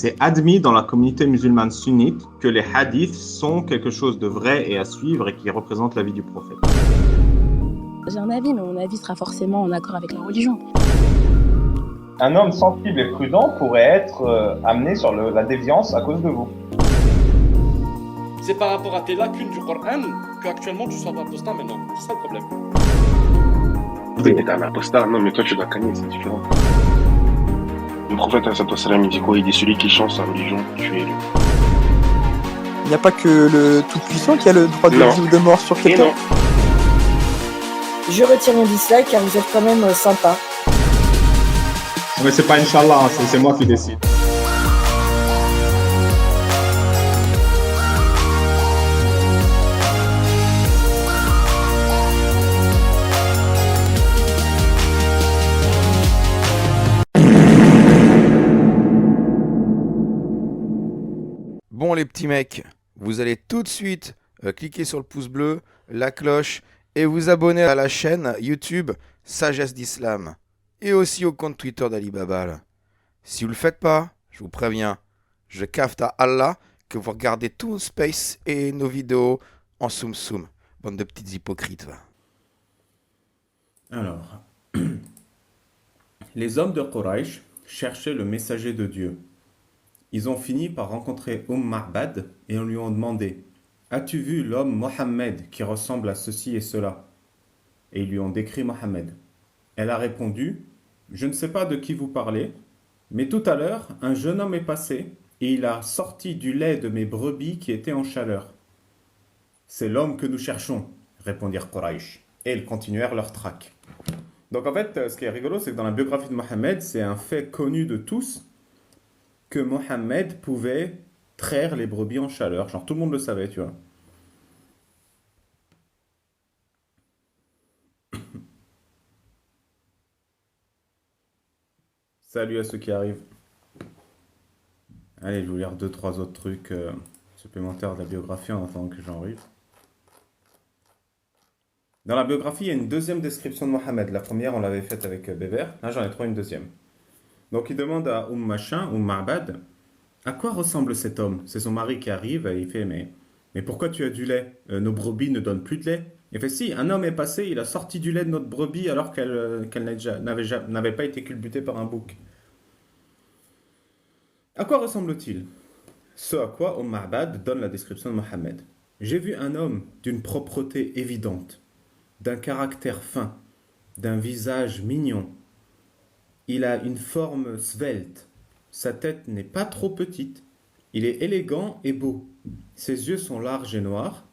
c'est admis dans la communauté musulmane sunnite que les hadiths sont quelque chose de vrai et à suivre et qui représente la vie du prophète. J'ai un avis, mais mon avis sera forcément en accord avec la religion. Un homme sensible et prudent pourrait être amené sur la déviance à cause de vous. C'est par rapport à tes lacunes du Coran qu'actuellement tu sois apostat maintenant. C'est ça le problème. Oui, t'es un apostat. Non, mais toi, tu dois canner, c'est différent. Le prophète, il dit quoi? Il dit celui qui change sa religion, tuez-le. Il n'y a pas que le Tout-Puissant qui a le droit de vie ou de mort sur quelqu'un. Je retire mon dislike car vous êtes quand même sympa. Mais c'est pas Inch'Allah, c'est moi qui décide. Bon les petits mecs, vous allez tout de suite cliquer sur le pouce bleu, la cloche et vous abonner à la chaîne YouTube Sagesse d'Islam et aussi au compte Twitter d'Alibaba. Là. Si vous le faites pas, je vous préviens, je cafte à Allah que vous regardez tout Space et nos vidéos en soum soum. Bande de petites hypocrites. Va. Alors, les hommes de Quraysh cherchaient le messager de Dieu. Ils ont fini par rencontrer Ma'bad et on lui a demandé « As-tu vu l'homme Mohammed qui ressemble à ceci et cela ?» Et ils lui ont décrit Mohammed. Elle a répondu « Je ne sais pas de qui vous parlez, mais tout à l'heure, un jeune homme est passé et il a sorti du lait de mes brebis qui étaient en chaleur. »« C'est l'homme que nous cherchons, » répondirent Quraysh. Et ils continuèrent leur traque. Donc en fait, ce qui est rigolo, c'est que dans la biographie de Mohammed, c'est un fait connu de tous, que Mohammed pouvait traire les brebis en chaleur. Genre, tout le monde le savait, tu vois. Salut à ceux qui arrivent. Allez, je vais vous lire 2-3 autres trucs supplémentaires de la biographie en attendant que j'arrive. Dans la biographie, il y a une deuxième description de Mohammed. La première, on l'avait faite avec Bébert. Là, j'en ai trouvé une deuxième. Donc, il demande à Ma'bad, à quoi ressemble cet homme? C'est son mari qui arrive et il fait mais pourquoi tu as du lait? Nos brebis ne donnent plus de lait. Il fait si, un homme est passé, il a sorti du lait de notre brebis alors qu'elle n'avait pas été culbutée par un bouc. À quoi ressemble-t-il? Ce à quoi Ma'bad donne la description de Mohammed. J'ai vu un homme d'une propreté évidente, d'un caractère fin, d'un visage mignon. Il a une forme svelte. Sa tête n'est pas trop petite. Il est élégant et beau. Ses yeux sont larges et noirs.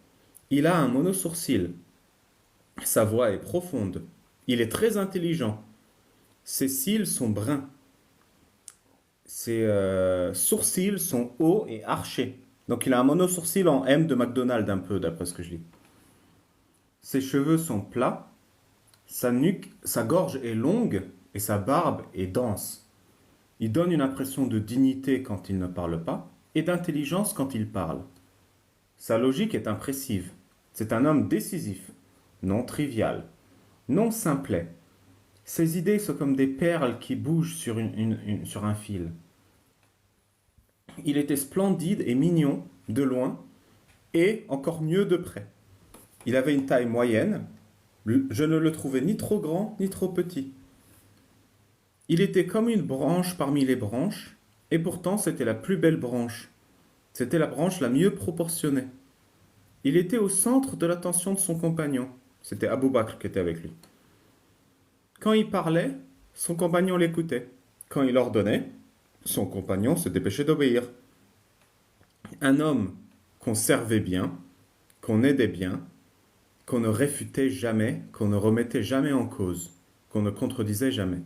Il a un monosourcil. Sa voix est profonde. Il est très intelligent. Ses cils sont bruns. Ses sourcils sont hauts et archés. Donc il a un monosourcil en M de McDonald's un peu, d'après ce que je lis. Ses cheveux sont plats. Sa nuque, sa gorge est longue et sa barbe est dense. Il donne une impression de dignité quand il ne parle pas et d'intelligence quand il parle. Sa logique est impressive. C'est un homme décisif, non trivial, non simplet. Ses idées sont comme des perles qui bougent sur un fil. Il était splendide et mignon de loin et encore mieux de près. Il avait une taille moyenne. Je ne le trouvais ni trop grand ni trop petit. Il était comme une branche parmi les branches, et pourtant c'était la plus belle branche. C'était la branche la mieux proportionnée. Il était au centre de l'attention de son compagnon. C'était Abu Bakr qui était avec lui. Quand il parlait, son compagnon l'écoutait. Quand il ordonnait, son compagnon se dépêchait d'obéir. Un homme qu'on servait bien, qu'on aidait bien, qu'on ne réfutait jamais, qu'on ne remettait jamais en cause, qu'on ne contredisait jamais.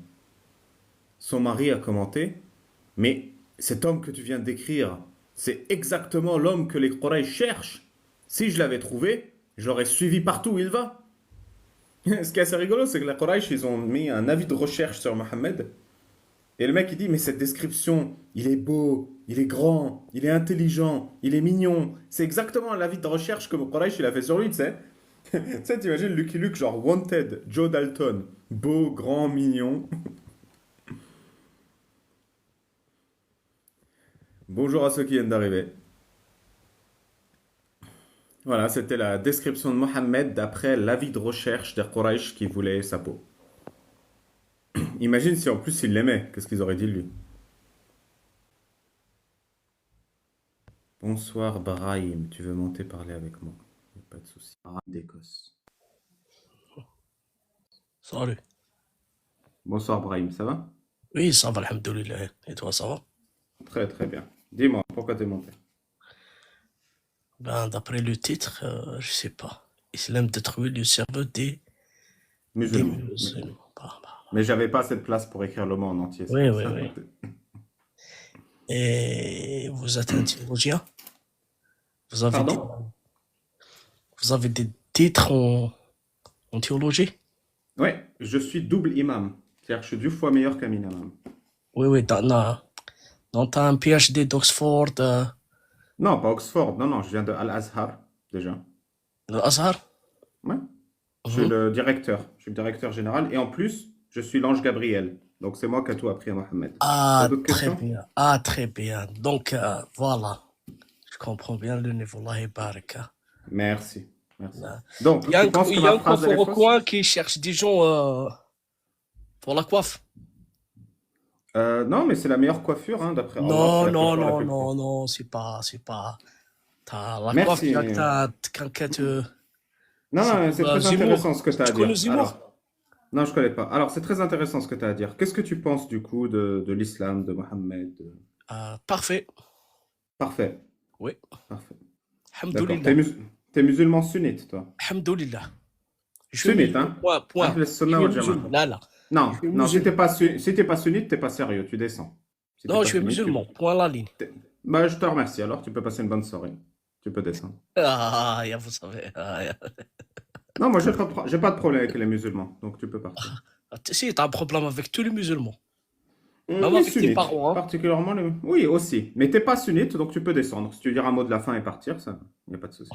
Son mari a commenté « Mais cet homme que tu viens de décrire, c'est exactement l'homme que les Quraysh cherchent. Si je l'avais trouvé, je l'aurais suivi partout où il va. » Ce qui est assez rigolo, c'est que les Quraysh, ils ont mis un avis de recherche sur Mohammed. Et le mec, il dit « Mais cette description, il est beau, il est grand, il est intelligent, il est mignon. » C'est exactement l'avis de recherche que Quraysh, il a fait sur lui, tu sais. Tu sais, t'imagines Lucky Luke, genre Wanted, Joe Dalton. Beau, grand, mignon. Bonjour à ceux qui viennent d'arriver. Voilà, c'était la description de Mohammed d'après l'avis de recherche des Quraysh qui voulaient sa peau. Imagine si en plus ils l'aimaient, qu'est-ce qu'ils auraient dit de lui? Bonsoir Brahim, tu veux monter parler avec moi? Y a pas de souci. Brahim d'Écosse. Salut. Bonsoir Brahim, ça va? Oui, ça va, alhamdoulilah. Et toi, ça va? Très très bien. Dis-moi, pourquoi t'es monté? Ben, d'après le titre, je sais pas. Islam détruit le cerveau des Musulmans. musulmans. Mais j'avais pas cette place pour écrire le mot en entier. Oui, oui, oui. Et vous êtes un théologien? Vous avez des, Pardon? vous avez des titres en théologie? Oui, je suis double imam. C'est-à-dire que je suis 2 fois meilleur qu'un imam. Oui, oui, non, t'as un PhD d'Oxford, Non, pas Oxford. Non, non, je viens de Al-Azhar, déjà. Al-Azhar? Ouais. Je suis le directeur. Je suis le directeur général. Et en plus, je suis l'ange Gabriel. Donc, c'est moi qui ai tout appris à Mohammed. Ah, T'as d'autres très questions? bien. Ah, très bien. Donc, voilà. Je comprends bien le niveau. Allah baraka. Merci. Merci. Là. Donc, Il y a tu penses il que y a ma un phrase, elle est coiffeur au fausse? coin qui cherche des gens pour la coiffe. Non, mais c'est la meilleure coiffure, hein, d'après Allah. Non, C'est la non, coiffure la non, plus non, propre. non, c'est pas. T'as la coiffe, Merci. t'as quelqu'un Non, c'est non, c'est pour très Zemmour. intéressant ce que tu as à Tu connais dire. Zemmour? Alors, non, je connais pas. Alors, c'est très intéressant ce que tu as à dire. Qu'est-ce que tu penses du coup de l'islam, de Mohammed? Parfait. Parfait. Oui. Parfait. D'accord. Alhamdoulilah. T'es musulman sunnite, toi? Alhamdoulilah. Je suis Sunnite, musulman. hein? Point. Ahl Je as-sunnah suis wal musulman. jama'a. Là, là. Non, Je suis non, si musulman. t'es pas sunnite, t'es pas sérieux, tu descends. Si t'es Non, pas je suis sunnite, musulman. Point la ligne. Bah, je te remercie. Alors, tu peux passer une bonne soirée. Tu peux descendre. Ah, vous savez. Non, moi, j'ai pas de problème avec les musulmans, donc tu peux partir. Si, t'as un problème avec tous les musulmans. Même Les avec tes sunnites, parents, hein. particulièrement les... Oui, aussi. Mais t'es pas sunnite, donc tu peux descendre. Si tu veux dire un mot de la fin et partir, ça, y a pas de souci.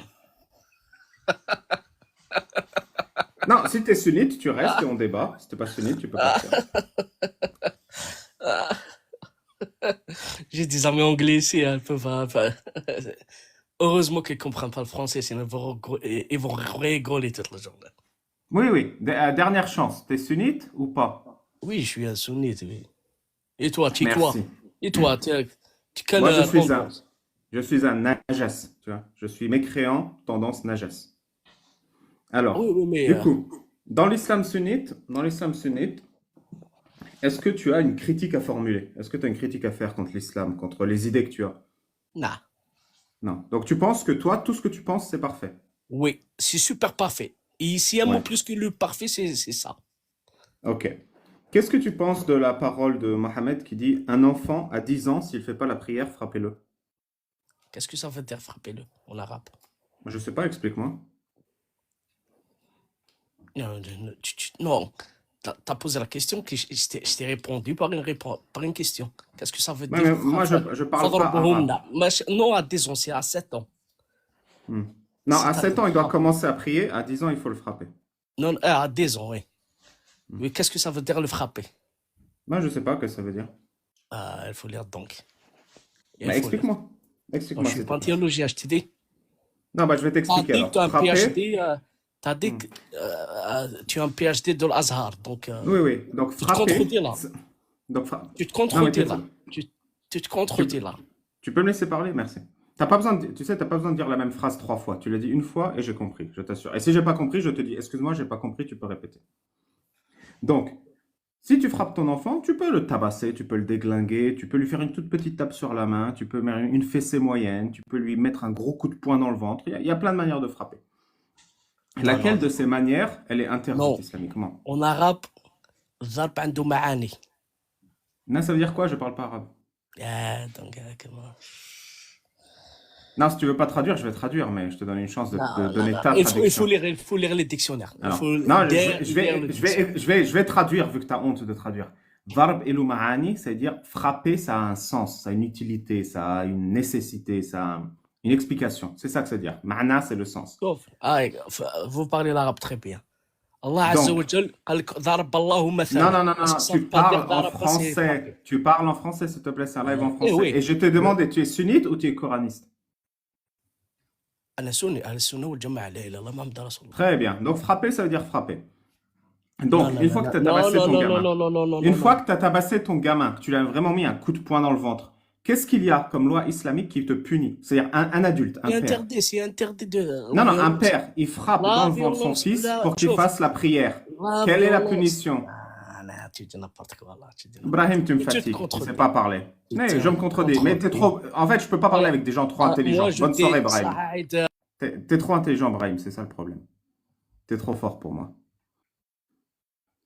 Non, si t'es sunnite, tu restes et on débat. Si t'es pas sunnite, tu peux partir. J'ai des amis anglais ici, hein, elles peuvent pas. Heureusement qu'ils comprennent pas le français, sinon ils vont rigoler toute la journée. Oui, oui. Dernière chance. T'es sunnite ou pas? Oui, je suis un sunnite, oui. Et toi, tu es quoi? Merci. Et toi, tu quelle Moi, je tendance? suis un najas, tu vois. Je suis mécréant, tendance najas. Alors, Oui, oui, mais du coup, dans l'islam sunnite, est-ce que tu as une critique à formuler? Est-ce que tu as une critique à faire contre l'islam, contre les idées que tu as? non. Non. Donc, tu penses que toi, tout ce que tu penses, c'est parfait. Oui, c'est super parfait. Et s'il y a un Ouais. mot plus que le parfait, c'est ça. Ok. Qu'est-ce que tu penses de la parole de Mohammed qui dit un enfant à 10 ans, s'il ne fait pas la prière, frappez-le? Qu'est-ce que ça veut dire frapper-le en arabe? Je sais pas, explique-moi. Non, t'as posé la question que je t'ai répondu par une question. Qu'est-ce que ça veut Ouais, dire? mais moi, je parle pas arabe. Non, à 10 ans, c'est à 7 ans. Non, à 7 ans, il doit commencer à prier. À 10 ans, il faut le frapper. Non, à 10 ans, oui. Mais qu'est-ce que ça veut dire le frapper? Moi, je sais pas ce que ça veut dire. Il faut lire donc. Bah, explique-moi. Je Explique-moi. suis pas un théologien, je t'ai dit. Non, bah, je vais T'as t'expliquer dit alors. que tu as un Frapper. PhD, t'as dit que tu as un PhD de l'Azhar, donc Oui, oui. Donc, tu te frapper. contredis là. Donc, Tu te Non, mais contredis là. Tu te contredis là. tu peux me laisser parler? Merci. T'as pas besoin tu sais, t'as pas besoin de dire la même phrase 3 fois. Tu l'as dit une fois et j'ai compris, je t'assure. Et si j'ai pas compris, je te dis, excuse-moi, j'ai pas compris, tu peux répéter. Donc, si tu frappes ton enfant, tu peux le tabasser, tu peux le déglinguer, tu peux lui faire une toute petite tape sur la main, tu peux mettre une fessée moyenne, tu peux lui mettre un gros coup de poing dans le ventre. Il y a plein de manières de frapper. Laquelle de ces manières, elle est interdite Non. islamiquement? En arabe, ضرب عنده معاني. Non, ça veut dire quoi? Je parle pas arabe. Donc, comment... Non, si tu veux pas traduire, je vais traduire, mais je te donne une chance de donner ta Il traduction. faut lire les dictionnaires. Alors, Il faut non, lire je le dictionnaire. vais traduire, vu que tu as honte de traduire. Darb el ma'ani, c'est-à-dire frapper, ça a un sens, ça a une utilité, ça a une nécessité, ça a une explication. C'est ça que ça veut dire. Ma'na, c'est le sens. Vous parlez l'arabe très bien. Allah Azza Donc, wa Jal قال لك ضرب الله non, مثلا. non, non, Ça non, ça tu veut pas dire parles en ضرب, c'est frapper. français. Tu parles en français, s'il te plaît, c'est un live en Eh français. oui, Et je te oui. demande, tu es sunnite ou tu es coraniste? أنا سني أهل السنة والجماعة لا إله إلا الله محمد رسول الله. Très bien. Donc, frapper, ça veut dire frapper. Non, Donc, non, une non, fois que tu as non, tabassé non, ton non, gamin, non, non, non, non, une non, fois non. que tu as tabassé ton gamin, que tu lui as vraiment mis un coup de poing dans le ventre, qu'est-ce qu'il y a comme loi islamique qui te punit? C'est-à-dire un adulte, un père. C'est interdit de Non, la non, un violence. père, il frappe dans La le ventre son violence, fils la pour qu'il شوف fasse la prière. la Quelle est la violence. punition? لا tu dis n'importe quoi là, tu dis n'importe Ibrahim, tu me quoi. Tu te fatigues, tu sais contredis. pas parler. Tu Mais te je me contredis, mais t'es contredis. trop... En fait, je peux pas parler avec des gens trop intelligents. Moi je Bonne soirée, dis Ibrahim. Saïd. T'es trop intelligent, Ibrahim, c'est ça le problème. T'es trop fort pour moi.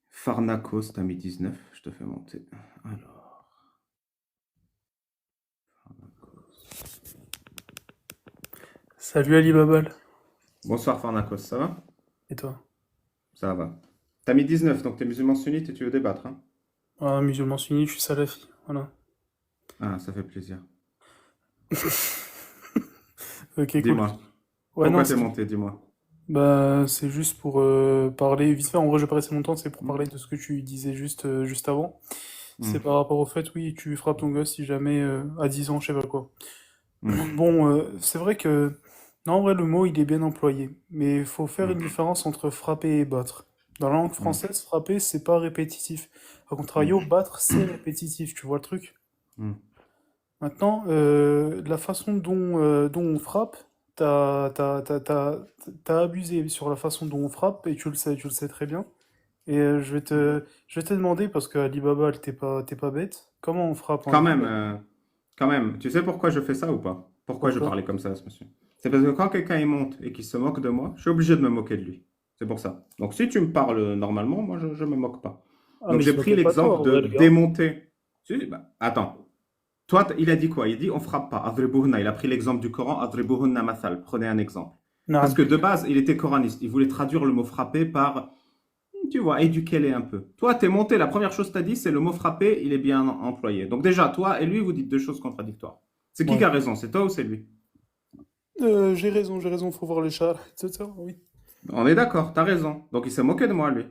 Farnakos, t'as mis 19, je te fais monter. Alors... Salut Ali Babal. Bonsoir, Farnakos, ça va? Et toi? Ça va. T'as mis 19, donc t'es musulman sunnite et tu veux débattre, hein? Ah, musulman sunnite, je suis salafi. Voilà. Ah, ça fait plaisir. Ok, cool. Dis-moi. Ouais, Pourquoi non, t'es monté, dis-moi. bah, c'est juste pour parler vite fait. En vrai, je vais pas rester longtemps, c'est pour parler de ce que tu disais juste avant. C'est par rapport au fait, oui, tu frappes ton gosse si jamais à 10 ans, je sais pas quoi. Bon, c'est vrai que, non, en vrai, le mot, il est bien employé. Mais il faut faire une différence entre frapper et battre. Dans la langue française, frapper, c'est pas répétitif. A contrario, battre, c'est répétitif. Tu vois le truc? Maintenant, la façon dont on frappe, t'as abusé sur la façon dont on frappe, et tu le sais très bien. Et je vais te demander, parce que Alibaba, t'es pas bête, comment on frappe en Quand même, tu sais pourquoi je fais ça ou pas? Pourquoi je parlais comme ça à ce monsieur? C'est parce que quand quelqu'un il monte et qu'il se moque de moi, je suis obligé de me moquer de lui. C'est pour ça. Donc si tu me parles normalement, moi je me moque pas. Ah, Donc mais j'ai se pris moquez pas de toi, l'exemple en de vrai, les gars. démonter. Attends. Toi, il a dit quoi? Il a dit on frappe pas. Adribuhunna. Il a pris l'exemple du Coran. Adribuhunna mathal. Prenez un exemple. Non. Parce que de base, il était coraniste. Il voulait traduire le mot frapper par, tu vois, éduquez-les un peu. Toi, t'es monté. La première chose que t'as dit, c'est le mot frapper, il est bien employé. Donc déjà, toi et lui, vous dites deux choses contradictoires. C'est qui Ouais. qui a raison? C'est toi ou c'est lui? J'ai raison, faut voir les chars, etc. Oui. On est d'accord, t'as raison. Donc il s'est moqué de moi, lui.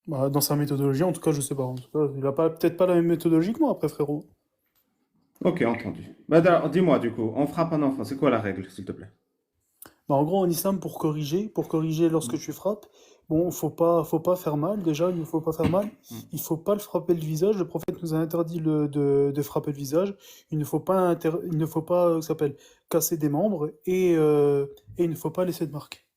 Bah, dans sa méthodologie, en tout cas, je sais pas. En tout cas, il a peut-être pas la même méthodologie que moi, après, frérot. Ok, entendu. Bah, dis-moi, du coup, on frappe un enfant. C'est quoi la règle, s'il te plaît? Bah, en gros, en islam, pour corriger lorsque tu frappes, bon, faut pas faire mal, déjà, il ne faut pas faire mal. Il faut pas le frapper le visage. Le prophète nous a interdit de frapper le visage. Il ne faut pas, ça s'appelle, casser des membres et il ne faut pas laisser de marque.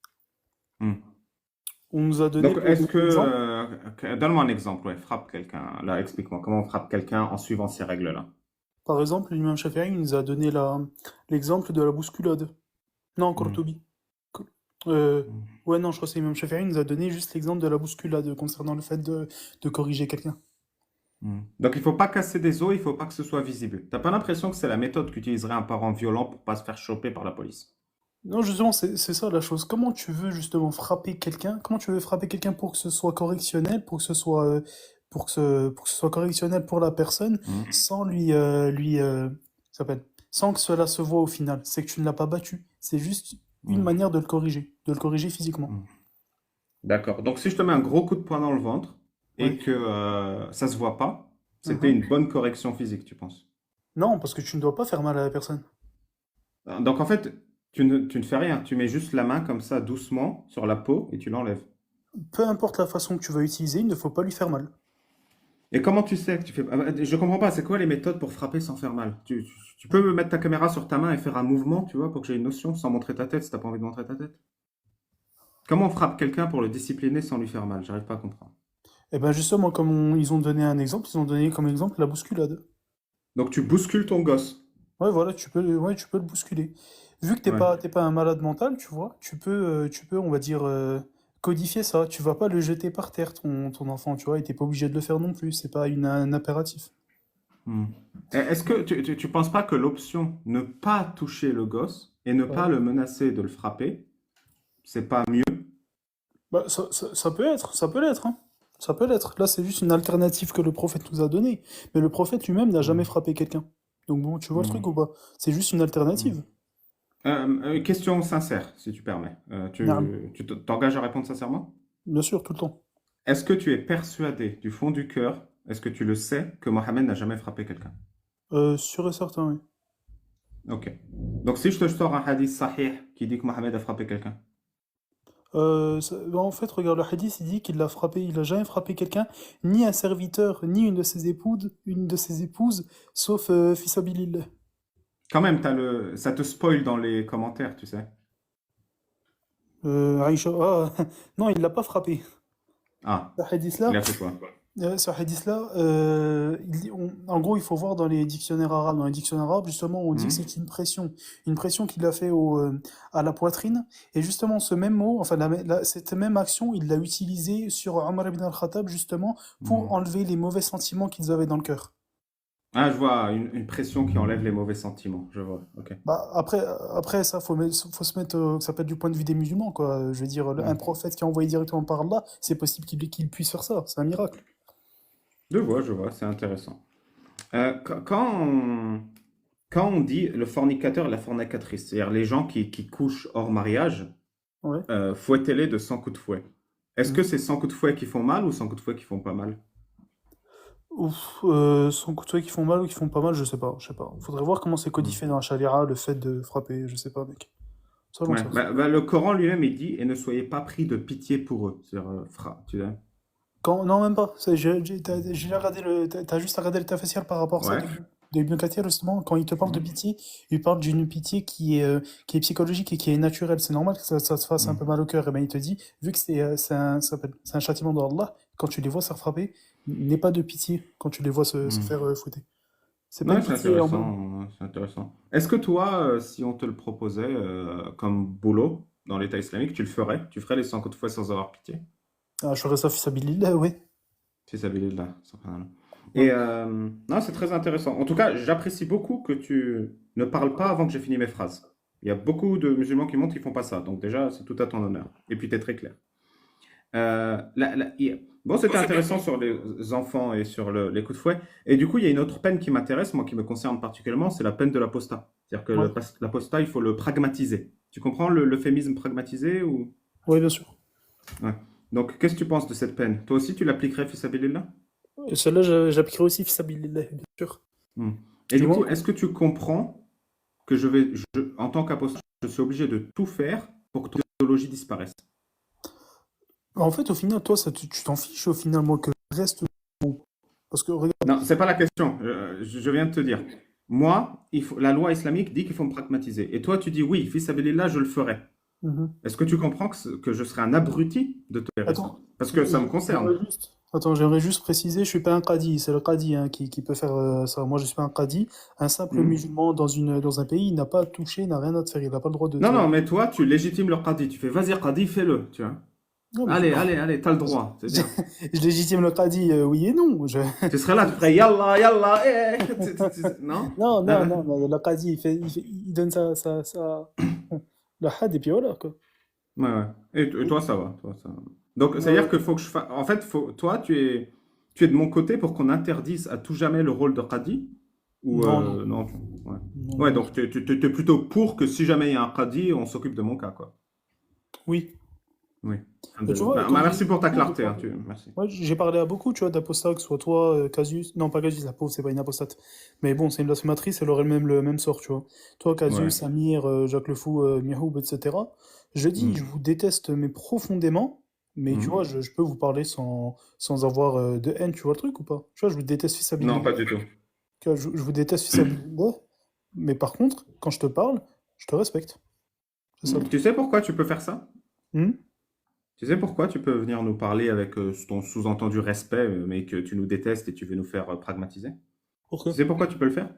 On nous a donné. Donc, est-ce que... donne-moi un exemple, ouais, frappe quelqu'un. Là, explique-moi, comment on frappe quelqu'un en suivant ces règles-là? Par exemple, l'imam Shafi'i nous a donné l'exemple de la bousculade. Non, Qurtubi. Ouais, non, je crois que c'est l'imam Shafi'i nous a donné juste l'exemple de la bousculade concernant le fait de corriger quelqu'un. Donc, il faut pas casser des os, il faut pas que ce soit visible. T'as pas l'impression que c'est la méthode qu'utiliserait un parent violent pour pas se faire choper par la police? Non, justement, c'est ça la chose. Comment tu veux justement frapper quelqu'un? Comment tu veux frapper quelqu'un pour que ce soit correctionnel, pour que ce soit correctionnel pour la personne, sans sans que cela se voit au final. C'est que tu ne l'as pas battu. C'est juste une manière de le corriger physiquement. D'accord. Donc, si je te mets un gros coup de poing dans le ventre et que ça se voit pas, c'était une bonne correction physique, tu penses? Non, parce que tu ne dois pas faire mal à la personne. Donc, en fait, tu ne fais rien. Tu mets juste la main comme ça, doucement, sur la peau et tu l'enlèves. Peu importe la façon que tu vas utiliser, il ne faut pas lui faire mal. Et comment tu sais que tu fais... Je comprends pas, c'est quoi les méthodes pour frapper sans faire mal? Tu peux me mettre ta caméra sur ta main et faire un mouvement, tu vois, pour que j'ai une notion, sans montrer ta tête, si t'as pas envie de montrer ta tête? Comment on frappe quelqu'un pour le discipliner sans lui faire mal? J'arrive pas à comprendre. Et ben justement, comme ils ont donné un exemple, ils ont donné comme exemple la bousculade. Donc tu bouscules ton gosse? Ouais, voilà, tu peux le bousculer. Vu que t'es pas un malade mental, tu vois, tu peux, on va dire, codifier ça. Tu vas pas le jeter par terre, ton enfant, tu vois, et t'es pas obligé de le faire non plus. C'est pas un impératif. Est-ce que tu penses pas que l'option ne pas toucher le gosse et ne pas le menacer de le frapper, c'est pas mieux? Bah, ça peut l'être, hein. Ça peut l'être. Là, c'est juste une alternative que le prophète nous a donnée. Mais le prophète lui-même n'a jamais frappé quelqu'un. Donc bon, tu vois le truc ou pas? C'est juste une alternative. Question sincère, si tu permets. Tu t'engages à répondre sincèrement? Bien sûr, tout le temps. Est-ce que tu es persuadé du fond du cœur, est-ce que tu le sais, que Mohammed n'a jamais frappé quelqu'un? Sûr et certain, oui. Ok. Donc si je te sors un hadith sahih qui dit que Mohammed a frappé quelqu'un. En fait, regarde, le hadith, il dit qu'il l'a frappé, il a jamais frappé quelqu'un, ni un serviteur, ni une de ses épouses, sauf fils Abilillah. Quand même, ça te spoil dans les commentaires, tu sais. Aïcha, non, il l'a pas frappé. Ah, Ce hadith-là, il a fait quoi? En gros, il faut voir dans les dictionnaires arabes. Dans les dictionnaires arabes, justement, on dit que c'est une pression qu'il a fait à la poitrine. Et justement, ce même mot, enfin, cette même action, il l'a utilisée sur Omar ibn al-Khattab, justement, pour enlever les mauvais sentiments qu'ils avaient dans le cœur. Ah, je vois, une pression qui enlève les mauvais sentiments, je vois, ok. Bah, après ça, faut se mettre, ça peut être du point de vue des musulmans, quoi. Je veux dire, un prophète qui est envoyé directement par Allah, c'est possible qu'il puisse faire ça. C'est un miracle. Je vois, c'est intéressant. Quand on dit le fornicateur et la fornicatrice, c'est-à-dire les gens qui couchent hors mariage, Ouais. fouettez-les de 100 coups de fouet. Est-ce que c'est 100 coups de fouet qui font mal ou 100 coups de fouet qui font pas mal? Ouf, 100 coups de fouet qui font mal ou qui font pas mal, je sais pas. Faudrait voir comment c'est codifié dans la charia, le fait de frapper, je sais pas, mec. Ça, j'en Ouais, sais rien. le Coran lui-même, il dit « Et ne soyez pas pris de pitié pour eux ». C'est-à-dire, tu sais. Non, même pas. J'ai regardé t'as juste regardé le tafsir par rapport à ça, Ouais. de Ibn Kathir, justement, quand il te parle de pitié, il parle d'une pitié qui est psychologique et qui est naturelle. C'est normal que ça se fasse un peu mal au cœur. Et ben, il te dit, vu que c'est un châtiment d'Allah, quand tu les vois se faire frapper, n'aie pas de pitié quand tu les vois se faire fouetter. C'est pas Ouais, une pitié en mode. c'est intéressant. Est-ce que toi, si on te le proposait comme boulot dans l'État islamique, tu le ferais? Tu ferais les 100 coups de fouet sans avoir pitié? Ah, je ferais ça fils Abilillah, oui. Si ça là, subhanallah. Et non, c'est très intéressant. En tout cas, j'apprécie beaucoup que tu ne parles pas avant que j'ai fini mes phrases. Il y a beaucoup de musulmans qui montrent qu'ils font pas ça. Donc déjà, c'est tout à ton honneur. Et puis, tu es très clair. Bon, c'était intéressant sur les enfants et sur les coups de fouet. Et du coup, il y a une autre peine qui m'intéresse, moi, qui me concerne particulièrement, c'est la peine de l'apostat. C'est-à-dire que l'apostat, il faut le pragmatiser. Tu comprends l'euphémisme pragmatiser ou... Oui, bien sûr. Ouais. Donc, qu'est-ce que tu penses de cette peine? Toi aussi, tu l'appliquerais, fils Abilillah? Celle-là, j'appliquerai aussi fils Abilillah, bien sûr. Et du coup, est-ce que tu comprends que en tant qu'apostat, je suis obligé de tout faire pour que ton idéologie disparaisse? En fait, au final, toi, tu t'en fiches, au final, moi, que le reste. Parce que, regarde. Non, c'est pas la question. Je viens de te dire. Moi, la loi islamique dit qu'il faut me pragmatiser. Et toi, tu dis oui, fils Abilillah, je le ferai. Est-ce que tu comprends que je serai un abruti de te faire ça? Parce que ça me concerne. J'aimerais juste préciser, je suis pas un qadi, c'est le qadi qui peut faire ça. Moi, je suis pas un qadi. Un simple musulman dans un pays, il n'a pas à toucher, il n'a rien à te faire, il n'a pas le droit de. Non, mais toi, tu légitimes le qadi. Tu fais, vas-y, qadi, fais-le, tu vois. Non, allez, t'as le droit. C'est bien. Je légitime le qadi, oui et non. Tu serais là, tu ferais yallah, non? Non, le qadi, il donne ça, le had et puis voilà, quoi. Ouais. Et toi, ça va. Donc, c'est-à-dire qu'il faut que je fasse. En fait, toi, tu es de mon côté pour qu'on interdise à tout jamais le rôle de qadi? Ou, non. Ouais, donc tu es plutôt pour que si jamais il y a un qadi, on s'occupe de mon cas, quoi. Oui. Tu vois, merci pour ta clarté. Merci. Ouais, j'ai parlé à beaucoup, tu vois, d'apostats, que ce soit toi, Casus. Non, pas Casus, la pauvre, c'est pas une apostate. Mais bon, c'est une blasphématrice, elle aurait le même sort, tu vois. Toi, Casus, Amir, Jacques Le Fou, Miahoub, etc. Je dis, je vous déteste, mais profondément. Mais tu vois, je peux vous parler sans avoir de haine, tu vois le truc ou pas? Tu vois, je vous déteste fils Abilillah. Non, pas du tout. Tu vois, je vous déteste fils Abilillah. Mais par contre, quand je te parle, je te respecte. C'est ça. Tu sais pourquoi tu peux faire ça? Tu sais pourquoi tu peux venir nous parler avec ton sous-entendu respect, mais que tu nous détestes et tu veux nous faire pragmatiser? Pourquoi? Tu sais pourquoi tu peux le faire?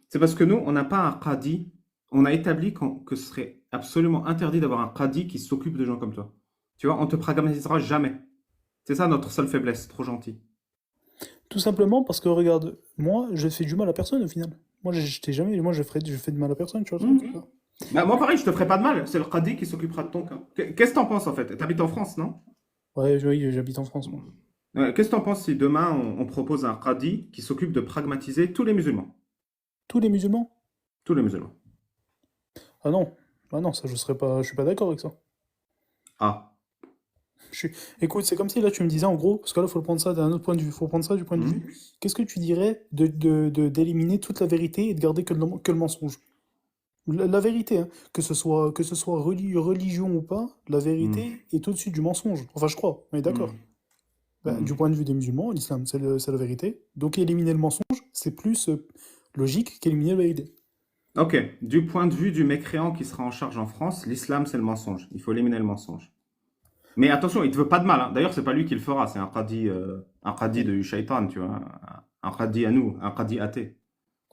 C'est parce que nous, on n'a pas un qadi. On a établi que ce serait absolument interdit d'avoir un qadi qui s'occupe de gens comme toi. Tu vois, on te pragmatisera jamais. C'est ça notre seule faiblesse, trop gentil. Tout simplement parce que, regarde, moi, je fais du mal à personne au final. Moi, je fais de mal à personne, tu vois. Bah, moi, pareil, je te ferai pas de mal. C'est le qadi qui s'occupera de ton cas. Qu'est-ce que t'en penses, en fait? T'habites en France, non? Oui, j'habite en France, moi. Qu'est-ce que t'en penses si demain, on propose un qadi qui s'occupe de pragmatiser tous les musulmans? Tous les musulmans? Tous les musulmans. Ah non, ça, je suis pas d'accord avec ça. Ah. Écoute, c'est comme si là tu me disais en gros, parce que là faut le prendre ça d'un autre point de vue, faut prendre ça du point de vue. Qu'est-ce que tu dirais d'éliminer toute la vérité et de garder que le mensonge? La vérité, hein, que ce soit religion ou pas, la vérité est au-dessus du mensonge. Enfin, je crois, on est d'accord. Du point de vue des musulmans, l'islam, c'est la vérité. Donc éliminer le mensonge, c'est plus logique qu'éliminer la vérité. Ok, du point de vue du mécréant qui sera en charge en France, l'islam c'est le mensonge. Il faut éliminer le mensonge. Mais attention, il te veut pas de mal, hein. D'ailleurs, c'est pas lui qui le fera, c'est un qadi de shaitan, tu vois. Un qadi à nous, un qadi athée.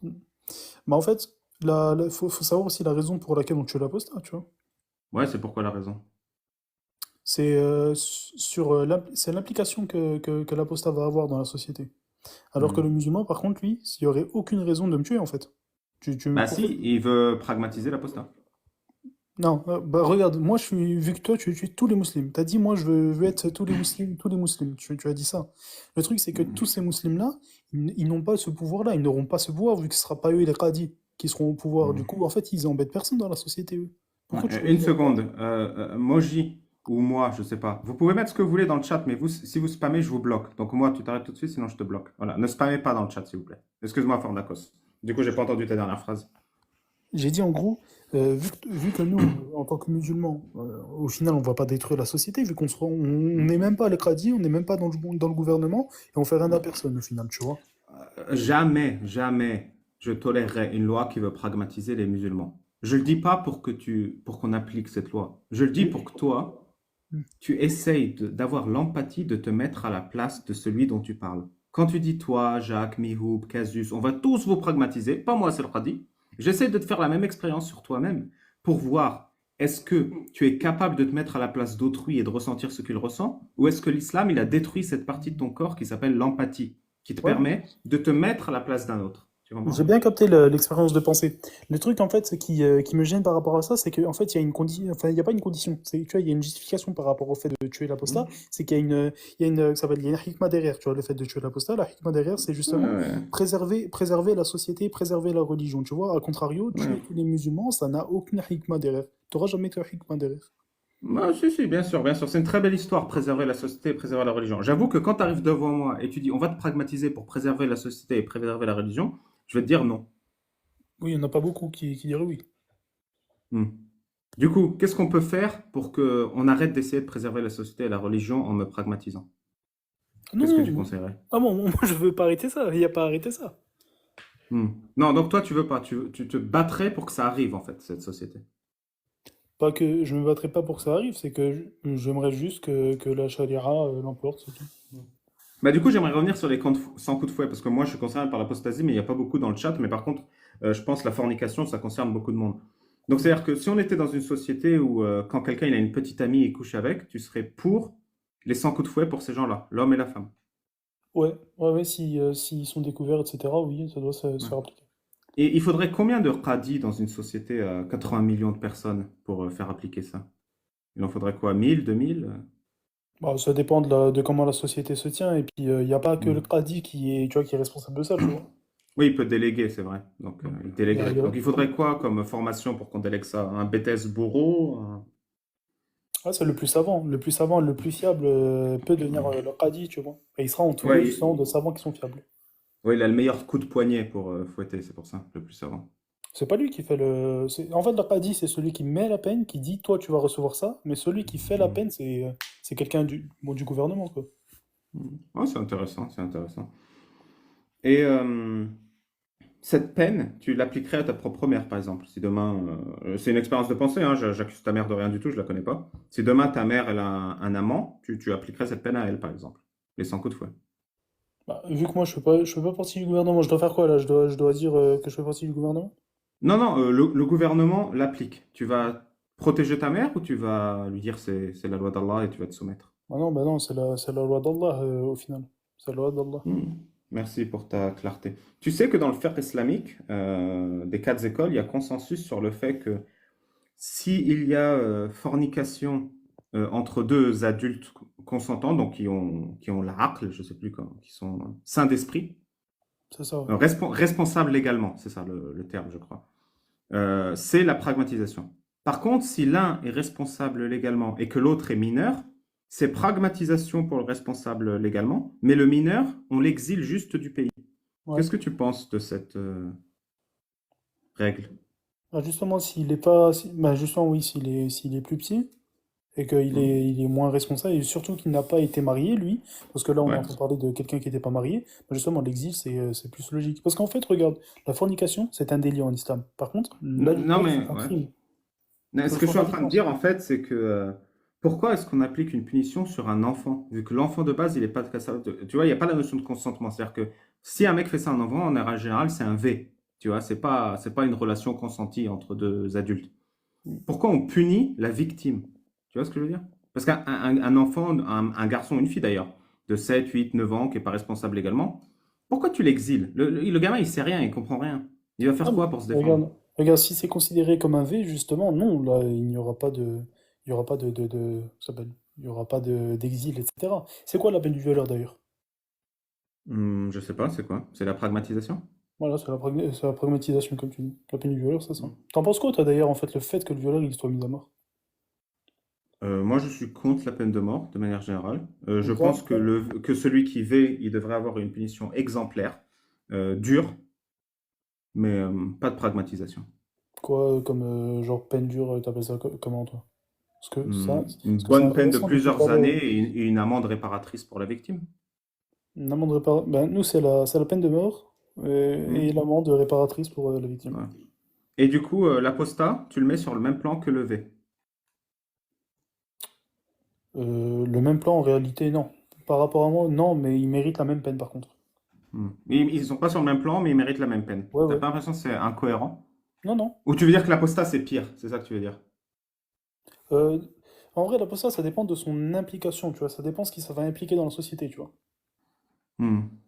Mais en fait, faut savoir aussi la raison pour laquelle on tue l'apostat, tu vois. Ouais, c'est pourquoi la raison. C'est c'est l'implication que l'apostat va avoir dans la société. Alors que le musulman, par contre, lui, il n'y aurait aucune raison de me tuer, en fait. Bah si, il veut pragmatiser l'apostat. Non, bah regarde, moi, vu que toi, tu tues tous les musulmans. T'as dit, moi, je veux être tous les musulmans. Tu as dit ça. Le truc, c'est que tous ces musulmans-là, ils n'ont pas ce pouvoir-là. Ils n'auront pas ce pouvoir, vu que ce ne sera pas eux, les qadis, qui seront au pouvoir. Du coup, en fait, ils embêtent personne dans la société, eux. Pourquoi tu veux Une dire- seconde, Moji ou moi, je sais pas. Vous pouvez mettre ce que vous voulez dans le chat, mais vous, si vous spammez, je vous bloque. Donc moi, tu t'arrêtes tout de suite, sinon je te bloque. Voilà, ne spammez pas dans le chat, s'il vous plaît. Excuse-moi, Fordakos. Du coup, j'ai pas entendu ta dernière phrase. J'ai dit en gros, vu que nous, en tant que musulmans, au final, on va pas détruire la société, vu on n'est même pas les qadis, on n'est même pas dans le gouvernement, et on fait rien à personne au final, tu vois. Jamais, jamais je tolérerai une loi qui veut pragmatiser les musulmans. Je le dis pas pour qu'on applique cette loi. Je le dis pour que toi, tu essayes d'avoir l'empathie de te mettre à la place de celui dont tu parles. Quand tu dis toi, Jacques, Mihoub, Casus, on va tous vous pragmatiser, pas moi, c'est le qadi. J'essaie de te faire la même expérience sur toi-même pour voir est-ce que tu es capable de te mettre à la place d'autrui et de ressentir ce qu'il ressent, ou est-ce que l'islam, il a détruit cette partie de ton corps qui s'appelle l'empathie, qui te permet de te mettre à la place d'un autre. Tu comprends? J'ai bien capté l'expérience de pensée. Le truc, en fait, qui me gêne par rapport à ça, c'est qu'en fait, il y a une condition, enfin, il n'y a pas une condition. Tu vois, il y a une justification par rapport au fait de tuer l'apostat. C'est qu'il y a il y a une hikmah derrière, tu vois, le fait de tuer l'apostat. La hikmah derrière, c'est justement préserver la société, préserver la religion. Tu vois, à contrario, tuer tous les musulmans, ça n'a aucune hikmah derrière. Tu n'auras jamais de hikmah derrière. Si, bien sûr, bien sûr. C'est une très belle histoire, préserver la société et préserver la religion. J'avoue que quand tu arrives devant moi et tu dis on va te pragmatiser pour préserver la société et préserver la religion, je vais te dire non. Oui, il n'y en a pas beaucoup qui diraient oui. Du coup, qu'est-ce qu'on peut faire pour qu'on arrête d'essayer de préserver la société et la religion en me pragmatisant? Qu'est-ce que tu conseillerais? Ah bon, moi je veux pas arrêter ça, il n'y a pas à arrêter ça. Non, donc toi, tu veux pas. Tu te battrais pour que ça arrive, en fait, cette société. Pas que je me battrai pas pour que ça arrive, c'est que j'aimerais juste que la charia l'emporte, c'est tout. Bah, du coup, j'aimerais revenir sur les camps sans coup de fouet, parce que moi, je suis concerné par l'apostasie, mais il n'y a pas beaucoup dans le chat. Mais par contre, je pense que la fornication, ça concerne beaucoup de monde. Donc, c'est-à-dire que si on était dans une société où, quand quelqu'un il a une petite amie et couche avec, tu serais pour les 100 coups de fouet pour ces gens-là, l'homme et la femme. Ouais, s'ils sont découverts, etc., oui, ça doit se faire appliquer. Et il faudrait combien de qadis dans une société à 80 millions de personnes pour faire appliquer ça? Il en faudrait quoi? 1000, 2000? Bah, ça dépend de comment la société se tient, et puis il n'y a pas que le qadi qui est responsable de ça, tu vois. Oui, il peut déléguer, c'est vrai. Donc, il déléguerait. Donc, il faudrait quoi comme formation pour qu'on délègue ça? Un BTS bourreau? Ah, c'est le plus savant, le plus fiable peut devenir le qadi, tu vois. Et il sera entouré Ouais, justement de savants qui sont fiables. Oui, il a le meilleur coup de poignet pour fouetter, c'est pour ça, le plus savant. C'est pas lui qui fait En fait, le qadi, c'est celui qui met la peine, qui dit, toi, tu vas recevoir ça, mais celui qui fait la peine, c'est quelqu'un du gouvernement, quoi. Ouais, c'est intéressant, c'est intéressant. Et cette peine, tu l'appliquerais à ta propre mère, par exemple. Si demain, c'est une expérience de pensée, hein, j'accuse ta mère de rien du tout, je la connais pas. Si demain, ta mère, elle a un amant, tu appliquerais cette peine à elle, par exemple. Les 100 coups de fouet. Bah, vu que moi, je fais pas partie du gouvernement, je dois faire quoi, là? Je dois dire que je fais partie du gouvernement? Non, le gouvernement l'applique. Tu vas protéger ta mère ou tu vas lui dire c'est la loi d'Allah et tu vas te soumettre? Ah non, bah non, c'est la loi d'Allah, au final. C'est la loi d'Allah. Merci pour ta clarté. Tu sais que dans le fiqh islamique, des 4 écoles, il y a consensus sur le fait que s'il y a fornication entre deux adultes consentants, donc qui ont l'aql, je sais plus quand, qui sont sains d'esprit, C'est ça. responsables légalement, c'est ça le terme, je crois. C'est la pragmatisation. Par contre, si l'un est responsable légalement et que l'autre est mineur, c'est pragmatisation pour le responsable légalement, mais le mineur, on l'exile juste du pays. Ouais. Qu'est-ce que tu penses de cette règle? Ah, justement, s'il est pas, bah justement, oui, s'il est plus petit et qu'il il est moins responsable et surtout qu'il n'a pas été marié, lui, parce que là, on est Ouais. en train de parler de quelqu'un qui n'était pas marié, bah, justement, l'exil, c'est plus logique. Parce qu'en fait, regarde, la fornication, c'est un délit en islam. Par contre, Non, l'adultère, mais c'est un ouais. crime. Non, Il ce faut que je suis faire en la train de différence. dire, en fait, c'est que pourquoi est-ce qu'on applique une punition sur un enfant? Vu que l'enfant de base, il n'est pas capable de... Tu vois, il n'y a pas la notion de consentement. C'est-à-dire que si un mec fait ça à un enfant, en règle générale, c'est un V. Tu vois, c'est pas une relation consentie entre deux adultes. Pourquoi on punit la victime? Tu vois ce que je veux dire? Parce qu'un enfant, un garçon, une fille d'ailleurs, de 7, 8, 9 ans, qui n'est pas responsable légalement, pourquoi tu l'exiles? Le gamin, il sait rien, il comprend rien. Il va faire Ah, mais quoi pour se défendre? regarde, si c'est considéré comme un V, justement, non, là, il y aura pas ça s'appelle, il y aura pas d'exil, etc. C'est quoi la peine du violeur d'ailleurs? Je sais pas, c'est quoi? C'est la pragmatisation? Voilà, c'est la pragmatisation, comme tu dis. La peine du violeur, c'est ça. T'en penses quoi, toi, d'ailleurs, en fait, le fait que le violeur, il soit mis à mort? Moi, je suis contre la peine de mort, de manière générale. Je Pourquoi? pense que celui qui veut, il devrait avoir une punition exemplaire, dure, mais pas de pragmatisation. Quoi, comme genre peine dure, t'appelles ça comment, toi? Parce que ça, Une parce que c'est bonne peine de intéressant de plusieurs comparer années et une amende réparatrice pour la victime. une amende réparatrice. Ben, nous, c'est la peine de mort et Hmm. l'amende réparatrice pour la victime. Ouais. Et du coup, l'apostat, tu le mets sur le même plan que le V. Le même plan, en réalité, non. Par rapport à moi, non, mais il mérite la même peine, par contre. Ils sont pas sur le même plan, mais ils méritent la même peine. Ouais, T'as ouais. pas l'impression que c'est incohérent? Non, non. Ou tu veux dire que l'apostat, c'est pire? C'est ça que tu veux dire? Euh, En vrai, l'apostat, ça dépend de son implication, tu vois. Ça dépend ce qui ça va impliquer dans la société, tu vois. Hmm.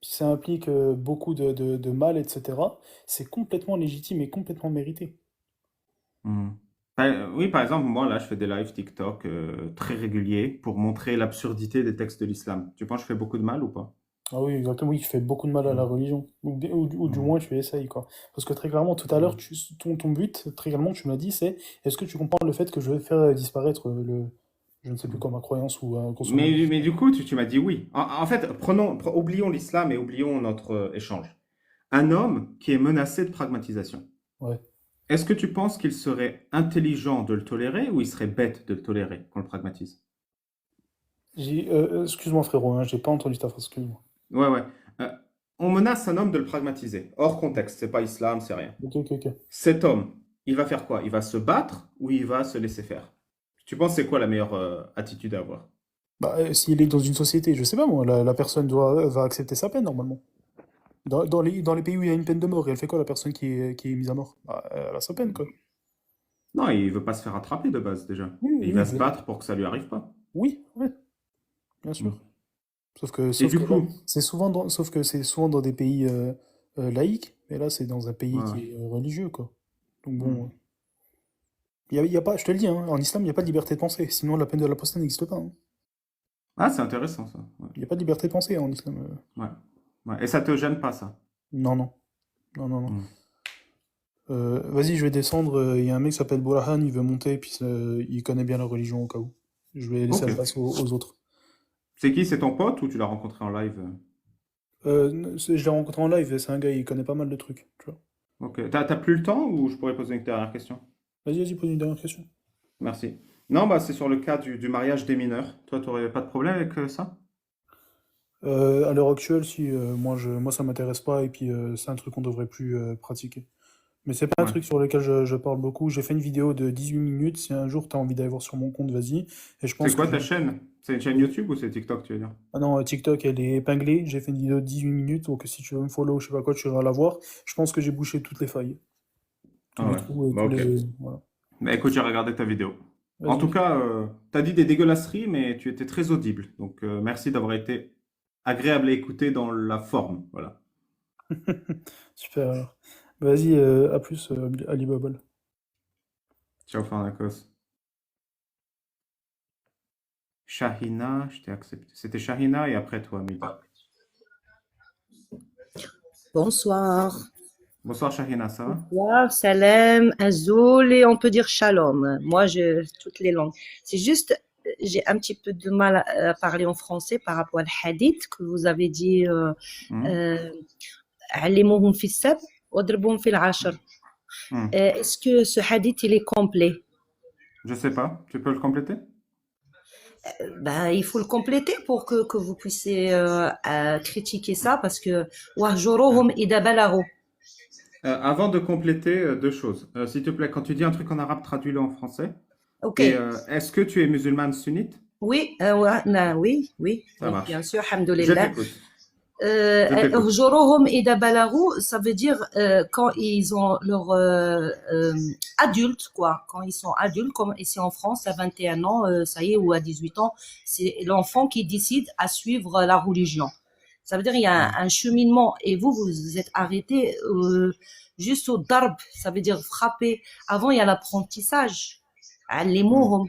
Si ça implique beaucoup de mal, etc., c'est complètement légitime et complètement mérité. Hmm. Oui, par exemple, moi, là, je fais des lives TikTok très réguliers pour montrer l'absurdité des textes de l'islam. Tu penses que je fais beaucoup de mal ou pas? Ah oui, exactement, oui, tu fais beaucoup de mal à la religion. Ou du moins, tu essayes, quoi. Parce que très clairement, tout à l'heure, ton but, très clairement, tu m'as dit, c'est est-ce que tu comprends le fait que je vais faire disparaître je ne sais plus quoi, ma croyance ou qu'on soit Mais du coup, tu m'as dit oui. En fait, oublions l'islam et oublions notre échange. Un homme qui est menacé de pragmatisation. Ouais. Est-ce que tu penses qu'il serait intelligent de le tolérer ou il serait bête de le tolérer qu'on le pragmatise? Excuse-moi, frérot, hein, j'ai pas entendu ta phrase, excuse-moi. Ouais. Euh, on menace un homme de le pragmatiser. Hors contexte, c'est pas islam, c'est rien. Ok. Cet homme, il va faire quoi? Il va se battre ou il va se laisser faire? Tu penses c'est quoi la meilleure attitude à avoir? Bah, s'il est dans une société, je sais pas moi, la personne va accepter sa peine normalement. Dans les pays où il y a une peine de mort, et elle fait quoi la personne qui est mise à mort? Bah, elle a sa peine, quoi. Non, il veut pas se faire attraper de base déjà. Oui, Et il va se battre pour que ça lui arrive pas. Oui, ouais, bien sûr. Sauf que Et du là, coup, sauf que c'est souvent dans des pays laïques, mais là c'est dans un pays Ouais. qui est religieux, quoi. Donc bon, y a pas, je te le dis, hein, en islam, il n'y a pas de liberté de penser, sinon la peine de l'apostat n'existe pas. Hein. Ah, c'est intéressant ça. Ouais. Il n'y a pas de liberté de penser en islam. Ouais. Et ça te gêne pas ça? Non. Vas-y, je vais descendre. Il y a un mec qui s'appelle Bourahan, il veut monter, puis il connaît bien la religion au cas où. Je vais laisser Ok. la place aux autres. C'est qui? C'est ton pote ou tu l'as rencontré en live? Je l'ai rencontré en live, c'est un gars, il connaît pas mal de trucs, tu vois. Ok. T'as plus le temps ou je pourrais poser une dernière question? Vas-y, pose une dernière question. Merci. Non, bah c'est sur le cas du mariage des mineurs. Toi, t'aurais pas de problème avec ça? À l'heure actuelle, si moi ça m'intéresse pas, et puis c'est un truc qu'on devrait plus pratiquer. Mais c'est pas un Ouais. truc sur lequel je parle beaucoup. J'ai fait une vidéo de 18 minutes. Si un jour t'as envie d'aller voir sur mon compte, vas-y. Et je pense C'est quoi que ta chaîne? C'est une chaîne YouTube ou c'est TikTok, tu veux dire? Ah non, TikTok, elle est épinglée. J'ai fait une vidéo de 18 minutes, donc si tu veux me follow, je sais pas quoi, tu iras la voir. Je pense que j'ai bouché toutes les failles. Tous Ah les ouais. trous, Bah, ok. Voilà. Bah écoute, j'ai regardé ta vidéo. En Vas-y. tout cas, t'as dit des dégueulasseries, mais tu étais très audible. Donc merci d'avoir été agréable à écouter dans la forme. Voilà. Super. Alors. Vas-y, à plus, Ali Babal. Ciao, Farnakos. Shahina, je t'ai accepté. C'était Shahina et après toi, Mehdi. Bonsoir. Bonsoir, Shahina, ça va? Bonsoir, salam, azoul et on peut dire shalom. Moi, toutes les langues. C'est juste, j'ai un petit peu de mal à parler en français par rapport au hadith que vous avez dit. علموهم في السبع واضربوهم في العشر. Est-ce que ce hadith il est complet? Je sais pas. Tu peux le compléter? Ben, il faut le compléter pour que vous puissiez critiquer ça parce que وَهْجُرُوهُمْ إِذَا بَلَغُوا. Avant de compléter, deux choses. S'il te plaît, quand tu dis un truc en arabe, traduis-le en français. Ok. Et est-ce que tu es musulmane sunnite? Oui, oui, Ça marche. bien sûr, Je alhamdoulilah. t'écoute. اهجروهم إذا بلغوا, ça veut dire quand ils ont leur adulte, quoi. Quand ils sont adultes, comme ici en France, à 21 ans, ça y est, ou à 18 ans, c'est l'enfant qui décide à suivre la religion. Ça veut dire il y a un cheminement et vous êtes arrêté juste au darb, ça veut dire frapper. Avant, il y a l'apprentissage. علموهم.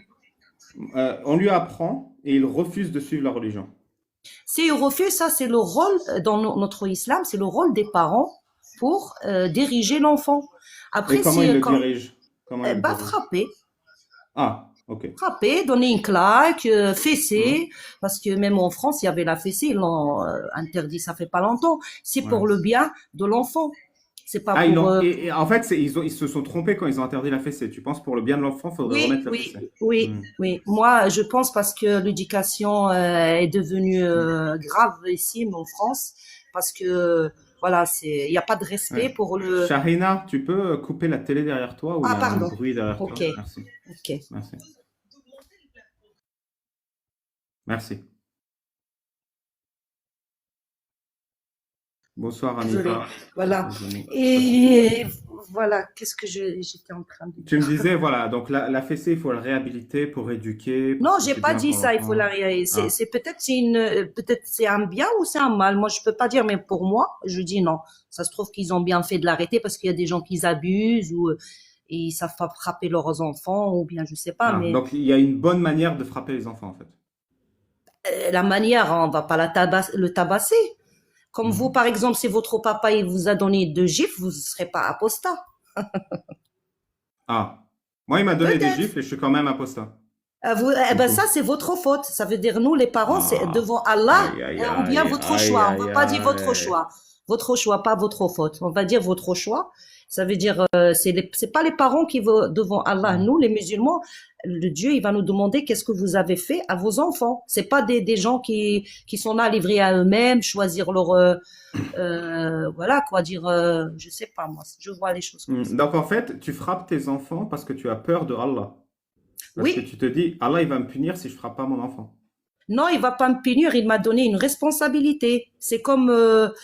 On lui apprend et il refuse de suivre la religion. S'il refuse, ça c'est le rôle, dans notre islam, c'est le rôle des parents pour diriger l'enfant. Après, Et comment il le dirige? Comment il le dirige? Frapper. Ah, ok. Frapper, donner une claque, fesser, parce que même en France, il y avait la fessée, ils l'ont interdit, ça fait pas longtemps. C'est pour le bien de l'enfant. C'est pas pour... et en fait, ils se sont trompés quand ils ont interdit la fessée. Tu penses pour le bien de l'enfant, il faudrait remettre la fessée? Oui. Moi, je pense parce que l'éducation est devenue gravissime en France, parce que voilà, il n'y a pas de respect pour le... Shahrina, tu peux couper la télé derrière toi ou il y a un bruit derrière toi? Merci. Ok. Merci. Merci. Bonsoir Anita. Voilà. Et voilà, qu'est-ce que j'étais en train de dire? Tu me disais, voilà, donc la fessée, il faut la réhabiliter pour éduquer. Non, j'ai pas dit ça, il faut la réhabiliter. C'est peut-être c'est un bien ou c'est un mal. Moi, je peux pas dire, mais pour moi, je dis non. Ça se trouve qu'ils ont bien fait de l'arrêter parce qu'il y a des gens qui abusent ou ils savent pas frapper leurs enfants ou bien je sais pas. Mais donc il y a une bonne manière de frapper les enfants en fait. La manière, on va pas le tabasser. Comme vous, par exemple, si votre papa il vous a donné 2 gifles, vous ne serez pas apostat. Moi, il m'a donné des gifles et je suis quand même apostat. Ça, c'est votre faute. Ça veut dire, nous, les parents, c'est devant Allah, ou bien votre choix. On ne va pas dire votre choix. Votre choix, pas votre faute. On va dire votre choix. Ça veut dire, c'est pas les parents qui vont devant Allah. Nous, les musulmans, le Dieu, il va nous demander qu'est-ce que vous avez fait à vos enfants. C'est pas des gens qui sont là livrés à eux-mêmes, choisir leur, voilà, quoi dire, je sais pas, moi, je vois les choses comme ça. Donc, en fait, tu frappes tes enfants parce que tu as peur de Allah. Parce que tu te dis, Allah, il va me punir si je frappe pas mon enfant. Non, il va pas me punir, il m'a donné une responsabilité. C'est comme...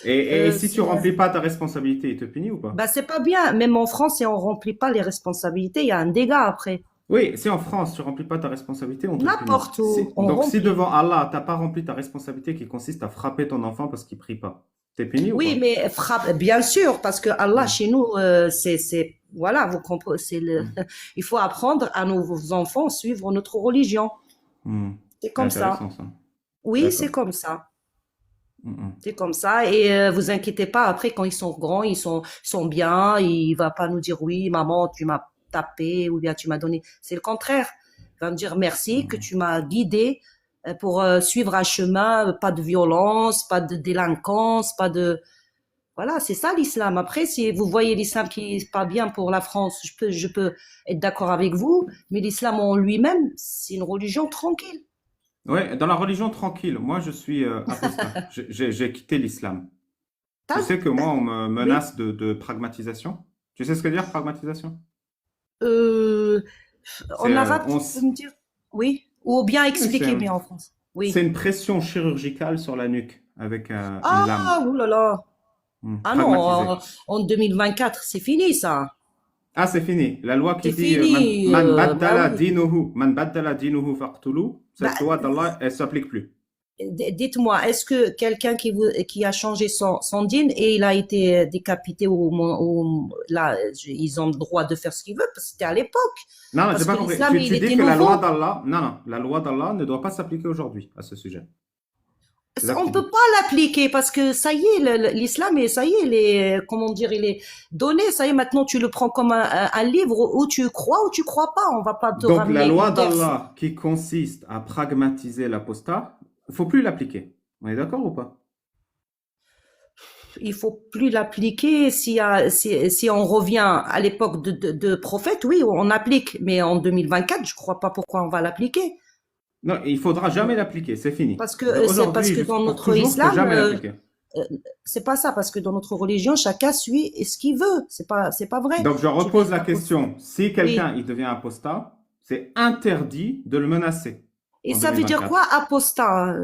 et si tu remplis pas ta responsabilité, il te punit ou pas? Bah, c'est pas bien. Même en France, si on remplit pas les responsabilités, il y a un dégât après. Oui, si en France, tu remplis pas ta responsabilité, on te punit. N'importe où. Donc, si devant Allah, t'as pas rempli ta responsabilité qui consiste à frapper ton enfant parce qu'il prie pas, t'es puni ou pas? Oui, mais bien sûr, parce que Allah, chez nous, voilà, vous comprenez, il faut apprendre à nos enfants à suivre notre religion. C'est comme ça. Oui, c'est comme ça. C'est comme ça. Et vous inquiétez pas, après, quand ils sont grands, ils sont bien, il va pas nous dire oui, maman, tu m'as tapé ou bien tu m'as donné. C'est le contraire. Il va me dire merci que tu m'as guidé pour suivre un chemin, pas de violence, pas de délinquance, pas de... Voilà, c'est ça l'islam. Après, si vous voyez l'islam qui est pas bien pour la France, je peux être d'accord avec vous, mais l'islam en lui-même, c'est une religion tranquille. Ouais, dans la religion tranquille, moi je suis apostat. J'ai quitté l'islam. Tu sais que moi on me menace de pragmatisation. Tu sais ce que veut dire pragmatisation? En arabe, tu peux me dire? Oui. Ou bien expliquer bien en France. Oui. C'est une pression chirurgicale sur la nuque avec une lame. Oulala. Ah non, en 2024, c'est fini ça. Ah, c'est fini. La loi qui dit Man baddala dinuhu faqtulu, cette loi d'Allah, elle s'applique plus. Dites-moi, est-ce que quelqu'un qui a changé son dîne et il a été décapité ou là, ils ont le droit de faire ce qu'ils veulent parce que c'était à l'époque. Non, j'ai pas compris. Tu dis que la loi d'Allah, la loi d'Allah ne doit pas s'appliquer aujourd'hui à ce sujet. Là, On tu ne peut dis. pas l'appliquer parce que ça y est, l'islam, ça y est, comment dire, il est donné. Ça y est, maintenant, tu le prends comme un livre où tu crois ou tu crois pas. On va pas te Donc, la ramener loi une version. d'Allah qui consiste à pragmatiser l'apostat, il faut plus l'appliquer. On est d'accord ou pas? Il faut plus l'appliquer. Si on revient à l'époque de prophète, oui, on applique. Mais en 2024, je crois pas pourquoi on va l'appliquer. Non, il faudra jamais l'appliquer, c'est fini. Parce De que c'est parce aujourd'hui que dans pour notre toujours, faut islam, jamais l'appliquer. euh, c'est pas ça. Parce que dans notre religion, chacun suit ce qu'il veut. C'est pas vrai. Donc, je Tu repose viens la question. Si quelqu'un Oui. il devient apostat, c'est interdit de le menacer Et en ça veut dire 2024. quoi, apostat?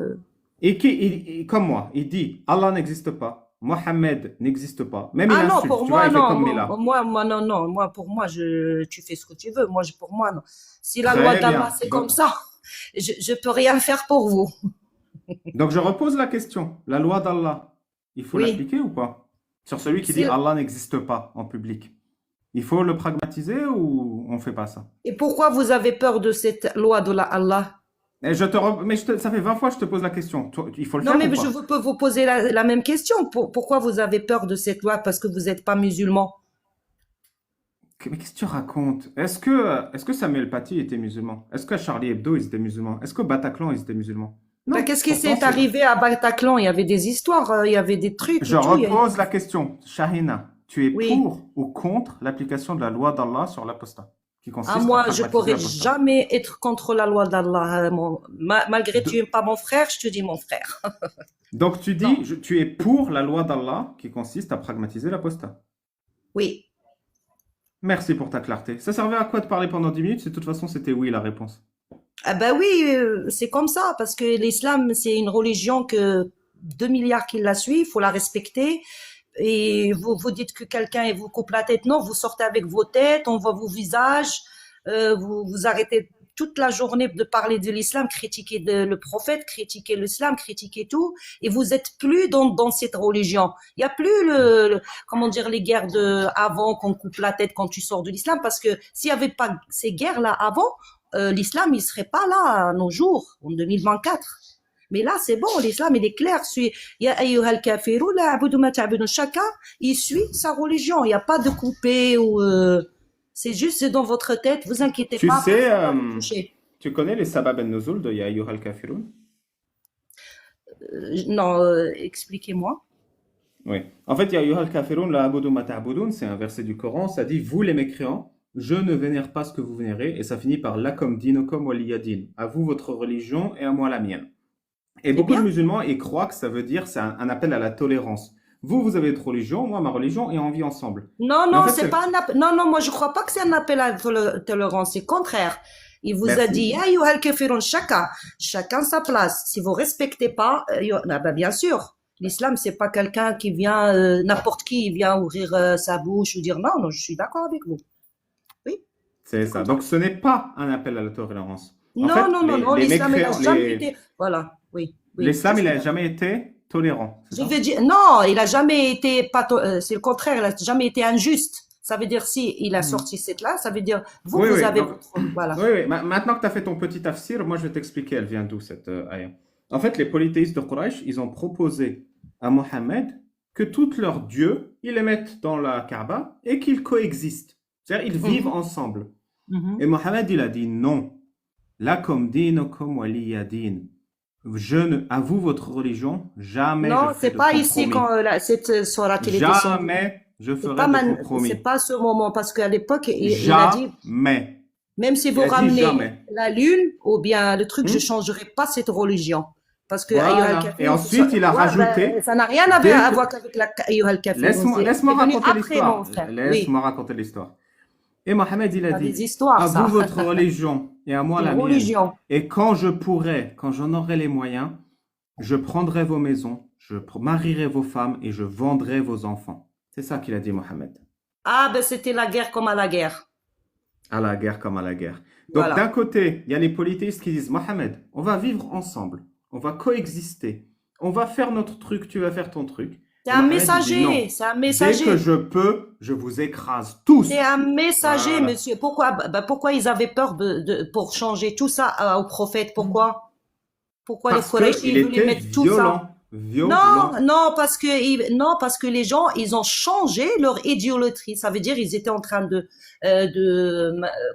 Et comme moi, il dit Allah n'existe pas, Mohammed n'existe pas. Même il Ah non, insulte, pour tu vois, moi, il fait non. comme Mila. Non. Pour moi, tu fais ce que tu veux. Pour moi, non. Si la loi Très d'Allah, bien. c'est comme ça, je peux rien faire pour vous. Donc, je repose la question. La loi d'Allah, il faut Oui. l'appliquer ou pas? Sur celui qui dit Si- Allah n'existe pas en public. Il faut le pragmatiser ou on fait pas ça? Et pourquoi vous avez peur de cette loi de la Allah? Et ça fait 20 fois que je te pose la question. Il faut le Non, faire mais ou pas? je peux vous poser la même question. Pourquoi vous avez peur de cette loi? Parce que vous n'êtes pas musulman. Mais qu'est-ce que tu racontes? Est-ce que Samuel Paty était musulman? Est-ce que Charlie Hebdo, ils étaient musulmans? Est-ce que Bataclan, ils étaient musulmans? Ben, Non. qu'est-ce qui Pourtant, s'est arrivé à Bataclan? Il y avait des histoires, il y avait des trucs. Je et tout, il y a- repose la question. Shahina, tu es Oui. pour ou contre l'application de la loi d'Allah sur l'apostat, qui consiste Ah, à moi, je pragmatiser pourrais l'apostat? jamais être contre la loi d'Allah. Malgré que tu n'es pas mon frère, je te dis mon frère. Donc tu Non. dis, tu es pour la loi d'Allah qui consiste à pragmatiser l'apostat. Oui. Merci pour ta clarté. Ça servait à quoi de parler pendant 10 minutes si de toute façon c'était oui la réponse? Ah ben oui, c'est comme ça, parce que l'islam, c'est une religion que 2 milliards qui la suivent, il faut la respecter. Et vous dites que quelqu'un vous coupe la tête. Non, vous sortez avec vos têtes, on voit vos visages, vous arrêtez toute la journée de parler de l'islam, critiquer le prophète, critiquer l'islam, critiquer tout, et vous êtes plus dans cette religion. Il y a plus comment dire, les guerres avant qu'on coupe la tête quand tu sors de l'islam, parce que s'il y avait pas ces guerres-là avant, l'islam, il serait pas là à nos jours, en 2024. Mais là, c'est bon, l'islam, il est clair. Ya ayyuhal kafirun, la a'budu ma ta'budun. Chacun, il suit sa religion. Il n'y a pas de coupé ou, c'est juste dans votre tête. Vous inquiétez Tu pas. sais, ça va vous toucher. tu connais les sabab al-nuzul de Ya ayyuhal kafirun? Non, expliquez-moi. Oui. En fait, Ya ayyuhal kafirun la abudu ma ta'budun, c'est un verset du Coran, ça dit vous les mécréants, je ne vénère pas ce que vous vénérez, et ça finit par lakum dinukum waliyadin. À vous votre religion et à moi la mienne. Et beaucoup de musulmans ils croient que ça veut dire c'est un appel à la tolérance. Vous avez votre religion, moi ma religion, et on vit ensemble. Non, Mais en non, fait, c'est pas un appel. Non, moi, je crois pas que c'est un appel à la tolérance. C'est le contraire. Il vous a Merci. dit, ya ayyuhal kafirun, chacun sa place. Si vous respectez pas, ah ben, bien sûr. L'islam, c'est pas quelqu'un qui vient, n'importe qui, il vient ouvrir sa bouche ou dire non, je suis d'accord avec vous. C'est ça. Donc ce n'est pas un appel à la tolérance. En Non, fait, non, les l'islam, il a mécréants, jamais été, voilà, oui. l'islam, il je n'a suis d'accord. jamais été tolérant. c'est Je ça? veux dire, non, il a jamais été, c'est le contraire, il a jamais été injuste. Ça veut dire, si il a sorti cette là, ça veut dire, vous, Oui, vous oui, avez donc- votre, voilà. Oui. Maintenant que tu as fait ton petit tafsir, moi je vais t'expliquer elle vient d'où cette ayah. En fait, les polythéistes de Quraysh, ils ont proposé à Mohammed que tous leurs dieux, ils les mettent dans la Kaaba et qu'ils coexistent. C'est-à-dire, ils vivent ensemble. Et Mohammed, il a dit non. Lakum dinukum waliya din. À vous, votre religion, jamais Non, je ferai c'est de pas ici compromis. quand cette sourate il est descendue. Jamais je C'est ferai pas, de compromis. c'est pas ce moment, parce qu'à l'époque, il a dit, Jamais. même si Il vous a dit ramenez jamais. la lune ou bien le truc, je Hmm. changerai pas cette religion. Parce que Voilà. Ayyuhal Kafirun, Et ensuite, il a rajouté, ça n'a rien à dès voir que- avec la Ayyuhal Kafirun. Laisse-moi C'est venu raconter après, l'histoire. mon frère. Laisse-moi raconter l'histoire. Et Mohammed, il a Pas dit, des histoires, à ça. vous votre religion et à moi Une la mienne. religion. Et quand j'en aurai les moyens, je prendrai vos maisons, je marierai vos femmes et je vendrai vos enfants. C'est ça qu'il a dit, Mohammed. Ah, ben c'était la guerre comme à la guerre. À la guerre comme à la guerre. Donc Voilà. d'un côté, il y a les polythéistes qui disent, Mohammed, on va vivre ensemble, on va coexister, on va faire notre truc, tu vas faire ton truc. C'est Et un Mohammed, il dit, messager, non. c'est un Dès messager. que je peux, je vous écrase tous. C'est un messager, Voilà. monsieur. Pourquoi ils avaient peur pour changer tout ça au prophète? Pourquoi? Pourquoi les Parce Quraysh, qu'il ils voulaient était mettre tout ça? violent. Non, parce que les gens, ils ont changé leur idolâtrie. Ça veut dire, ils étaient en train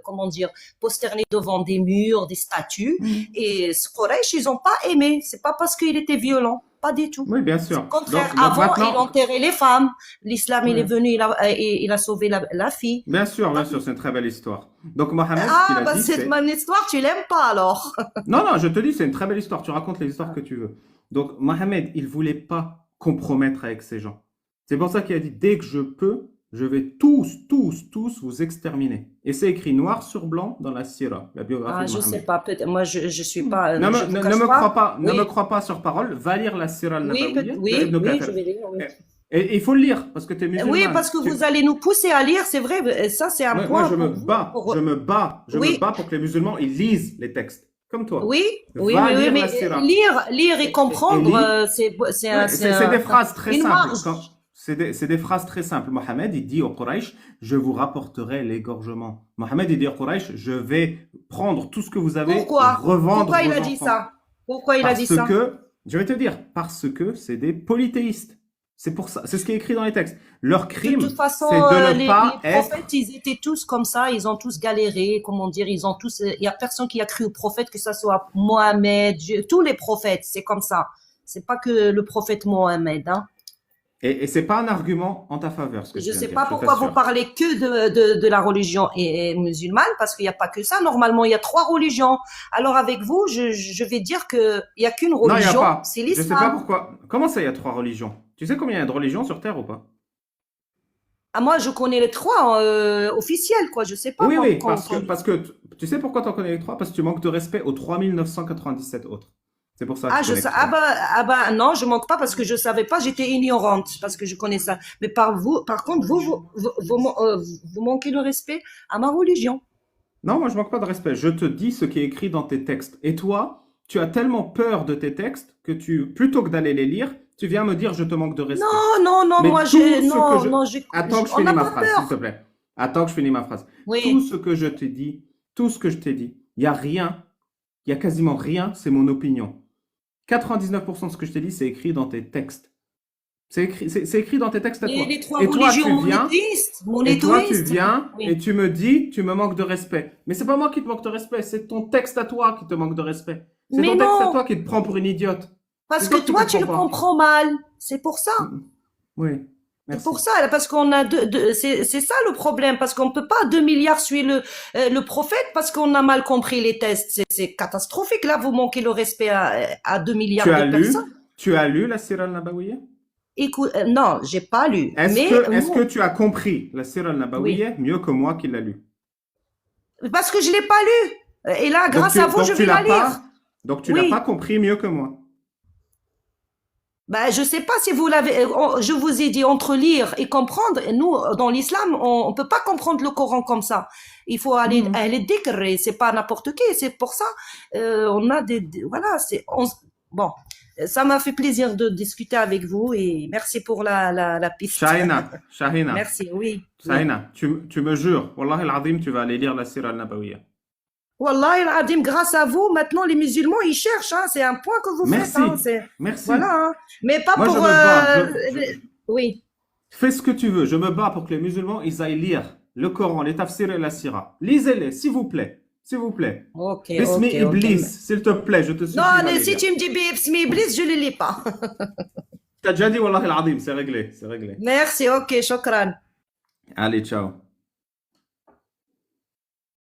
comment dire, posterner devant des murs, des statues. Et ce Quraysh, ils ont pas aimé. C'est pas parce qu'il était violent. Pas du tout. Oui, bien sûr. Au contraire, Donc avant, maintenant- il enterrait les femmes. L'islam, il Ouais. est venu, il a sauvé la fille. Bien sûr, c'est une très belle histoire. Donc Mohamed, ce Ah, qu'il a bah dit, c'est c'est... mon histoire, tu l'aimes pas alors. Non, non, je te dis, c'est une très belle histoire. Tu racontes les histoires que tu veux. Donc Mohamed, il voulait pas compromettre avec ces gens. C'est pour ça qu'il a dit, dès que je peux, je vais tous vous exterminer. Et c'est écrit noir sur blanc dans la Sira, la biographie Ah, de je Mohamed. sais pas, peut-être. Moi, je suis pas. Ne je vous cache ne Oui. me crois pas sur parole. Va lire la Sira Oui, al-Nabawiyya oui, de Ibn oui, Kathir. je vais lire. Oui. Et il faut le lire parce que tu es musulman. Oui, parce que vous allez nous pousser à lire, c'est vrai. Ça, c'est un Moi, point. je me pour vous, bats, pour- je me bats Oui. pour que les musulmans ils lisent les textes, comme toi. Oui, oui, Va oui, lire mais la Sira. lire et comprendre, lis. c'est des phrases très une simples. marge. C'est des phrases très simples. Mohamed, il dit au Quraysh, je vous rapporterai l'égorgement. Mohamed, il dit au Quraysh, je vais prendre tout ce que vous avez Pourquoi? et revendre Pourquoi il vos a dit enfants. ça? Pourquoi il a dit ça? Parce que, je vais te dire, parce que c'est des polythéistes. C'est pour ça, c'est ce qui est écrit dans les textes. Leur crime, De toute façon, c'est de ne les pas être... prophètes, ils étaient tous comme ça, ils ont tous galéré, comment dire, ils ont tous, il y a personne qui a cru au prophète, que ça soit Mohamed, tous les prophètes, c'est comme ça. C'est pas que le prophète Mohamed, hein. Et c'est pas un argument en ta faveur, ce que Je tu viens sais de pas dire, je pourquoi vous t'assure. parlez que de la religion musulmane, parce qu'il n'y a pas que ça. Normalement, il y a 3 religions. Alors avec vous, je vais dire que il y a qu'une Non, il n'y a religion, pas. c'est Je sais pas l'islam. pourquoi. Comment ça, il y a 3 religions? Tu sais combien il y a de religions sur Terre ou pas? Ah, moi, je connais les 3 officiels, quoi. Je sais pas. Oui, moi, oui, parce que tu sais pourquoi tu en connais les 3? Parce que tu manques de respect aux 3997 autres. C'est pour ça que Ah, tu connais que 3. ah bah, non, je manque pas parce que je savais pas, j'étais ignorante, parce que je connais ça. Mais par contre, vous manquez le respect à ma religion. Non, moi je manque pas de respect. Je te dis ce qui est écrit dans tes textes. Et toi, tu as tellement peur de tes textes que plutôt que d'aller les lire, tu viens me dire je te manque de respect. Non, Mais moi, tout ce que je- non, Attends que je on finis n'a ma pas phrase, peur. s'il te plaît. Attends que je finis ma phrase. Oui. Tout ce que je t'ai dit, tout ce que je t'ai dit, il y a rien, il y a quasiment rien, c'est mon opinion. 99% de ce que je t'ai dit, c'est écrit dans tes textes. C'est écrit dans tes textes à toi. Les 3 Et toi, religions tu viens, monothéistes, et toi, tu viens Oui. et tu me dis, tu me manques de respect. Mais c'est pas moi qui te manque de respect, c'est ton texte à toi qui te manque de respect. C'est Mais ton texte à non. toi qui te prend pour une idiote. Parce C'est que toi, tu le comprends pas. comprends mal. C'est pour ça. Oui. C'est Merci. pour ça, parce qu'on a c'est ça le problème, parce qu'on peut pas 2 milliards suivre le prophète parce qu'on a mal compris les tests. C'est catastrophique. Là, vous manquez le respect à 2 milliards Tu as de lu, personnes. tu as lu la Sira al-Nabawiyya? Écoute, non, j'ai pas lu. Est-ce Mais que tu as compris la Sira al-Nabawiyya mieux que moi qui l'a lu? parce que je l'ai pas lu. Et là, grâce Donc à vous, je tu vais l'as la pas- lire. Donc tu Oui. l'as pas compris mieux que moi. Ben, je sais pas si vous l'avez. Je vous ai dit entre lire et comprendre. Et nous, dans l'islam, on peut pas comprendre le Coran comme ça. Il faut aller décret. C'est pas n'importe qui. C'est pour ça. On a voilà. Bon. Ça m'a fait plaisir de discuter avec vous et merci pour la piste. Shahina. Merci, oui. Shahina, tu me jures, Wallah al-Azim, tu vas aller lire la Sira al-Nabawiyya. Wallah al-Adim, grâce à vous, maintenant les musulmans ils cherchent, hein, c'est un point que vous Merci. faites. Hein, Merci. Voilà, hein. Mais pas Moi, pour. je me bats, Oui. Fais ce que tu veux, je me bats pour que les musulmans ils aillent lire le Coran, les tafsirs et la Sira. Lisez-les, s'il vous plaît. S'il vous plaît. Ok. Bismi ok, ok. Iblis, s'il te plaît, je te supplie. Non, va mais les si lire. tu me dis Bismi Iblis, je ne les lis pas. T'as déjà dit Wallah al-Azim, c'est réglé, c'est réglé. Merci, ok, shukran. Allez, ciao.